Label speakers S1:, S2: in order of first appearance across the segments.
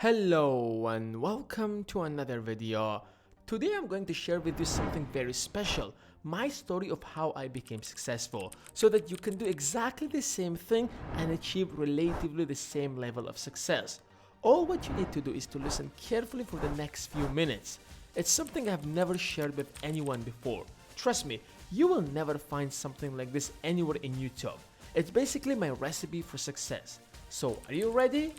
S1: Hello and welcome to another video. Today I'm going to share with you something very special, my story of how I became successful, so that you can do exactly the same thing and achieve relatively the same level of success. All what you need to do is to listen carefully for the next few minutes. It's something I've never shared with anyone before. Trust me, you will never find something like this anywhere in YouTube. It's basically my recipe for success. So are you ready?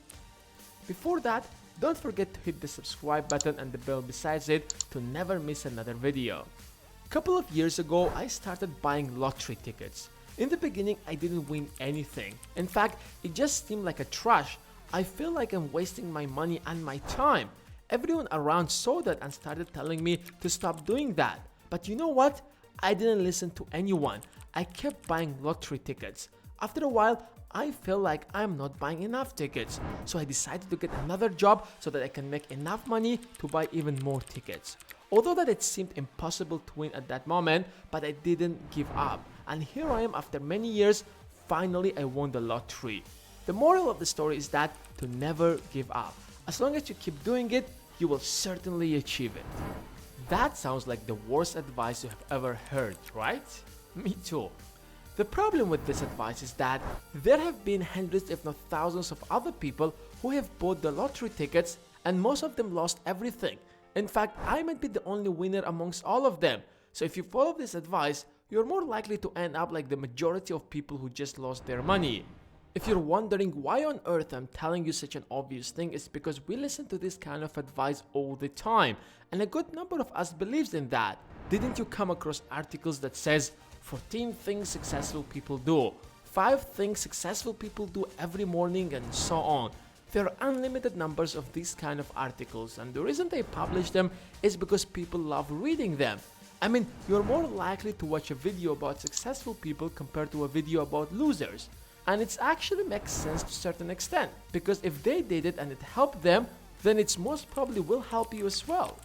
S1: Before that, don't forget to hit the subscribe button and the bell besides it to never miss another video. Couple of years ago, I started buying lottery tickets. In the beginning, I didn't win anything. In fact, it just seemed like a trash. I feel like I'm wasting my money and my time. Everyone around saw that and started telling me to stop doing that. But you know what? I didn't listen to anyone. I kept buying lottery tickets. After a while, I feel like I'm not buying enough tickets, so I decided to get another job so that I can make enough money to buy even more tickets. Although that it seemed impossible to win at that moment, but I didn't give up. And here I am after many years, finally I won the lottery. The moral of the story is that to never give up. As long as you keep doing it, you will certainly achieve it. That sounds like the worst advice you have ever heard, right? Me too. The problem with this advice is that there have been hundreds if not thousands of other people who have bought the lottery tickets and most of them lost everything. In fact, I might be the only winner amongst all of them. So if you follow this advice, you're more likely to end up like the majority of people who just lost their money. If you're wondering why on earth I'm telling you such an obvious thing, it's because we listen to this kind of advice all the time and a good number of us believes in that. Didn't you come across articles that says 14 things successful people do, 5 things successful people do every morning, and so on? There are unlimited numbers of these kind of articles, and the reason they publish them is because people love reading them. I mean, you're more likely to watch a video about successful people compared to a video about losers. And it actually makes sense to a certain extent, because if they did it and it helped them, then it most probably will help you as well.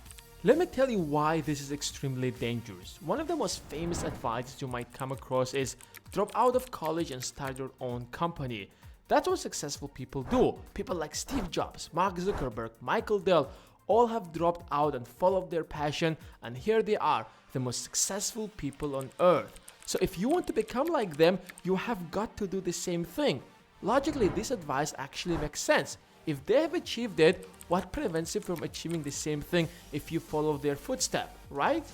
S1: Let me tell you why this is extremely dangerous. One of the most famous advices you might come across is drop out of college and start your own company. That's what successful people do. People like Steve Jobs, Mark Zuckerberg, Michael Dell all have dropped out and followed their passion, and here they are, the most successful people on earth. So if you want to become like them, you have got to do the same thing. Logically, this advice actually makes sense. If they have achieved it, what prevents you from achieving the same thing if you follow their footsteps, right?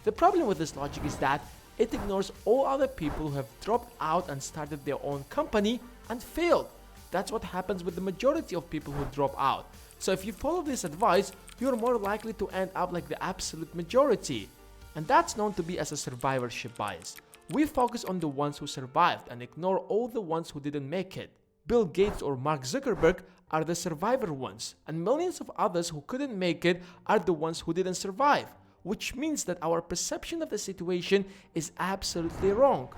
S1: The problem with this logic is that it ignores all other people who have dropped out and started their own company and failed. That's what happens with the majority of people who drop out. So if you follow this advice, you're more likely to end up like the absolute majority. And that's known to be as a survivorship bias. We focus on the ones who survived and ignore all the ones who didn't make it. Bill Gates or Mark Zuckerberg are the survivor ones, and millions of others who couldn't make it are the ones who didn't survive, which means that our perception of the situation is absolutely wrong.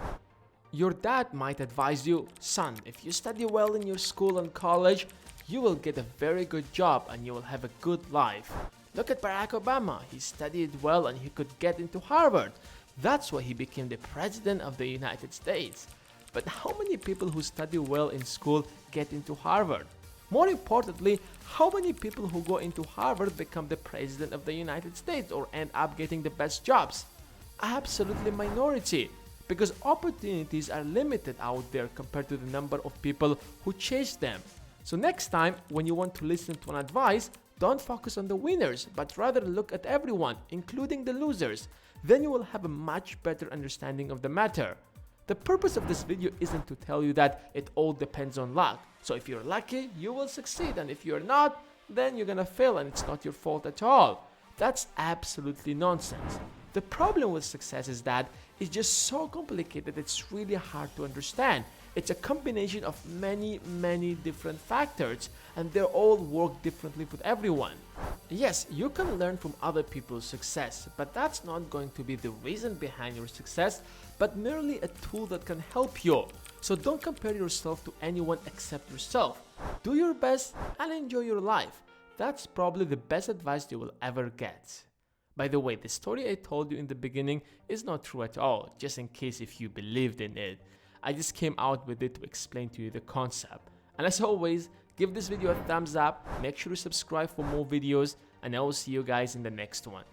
S1: Your dad might advise you, son, if you study well in your school and college, you will get a very good job and you will have a good life. Look at Barack Obama, he studied well and he could get into Harvard. That's why he became the president of the United States. But how many people who study well in school get into Harvard? More importantly, how many people who go into Harvard become the president of the United States or end up getting the best jobs? Absolutely minority, because opportunities are limited out there compared to the number of people who chase them. So next time, when you want to listen to an advice, don't focus on the winners, but rather look at everyone, including the losers. Then you will have a much better understanding of the matter. The purpose of this video isn't to tell you that it all depends on luck. So if you're lucky, you will succeed, and if you're not, then you're gonna fail and it's not your fault at all. That's absolutely nonsense. The problem with success is that it's just so complicated it's really hard to understand. It's a combination of many different factors, and they all work differently with everyone. Yes, you can learn from other people's success, but that's not going to be the reason behind your success, but merely a tool that can help you. So don't compare yourself to anyone except yourself. Do your best and enjoy your life. That's probably the best advice you will ever get. By the way, the story I told you in the beginning is not true at all, just in case if you believed in it. I just came out with it to explain to you the concept. And as always, Give this video a thumbs up, make sure to subscribe for more videos, and I will see you guys in the next one.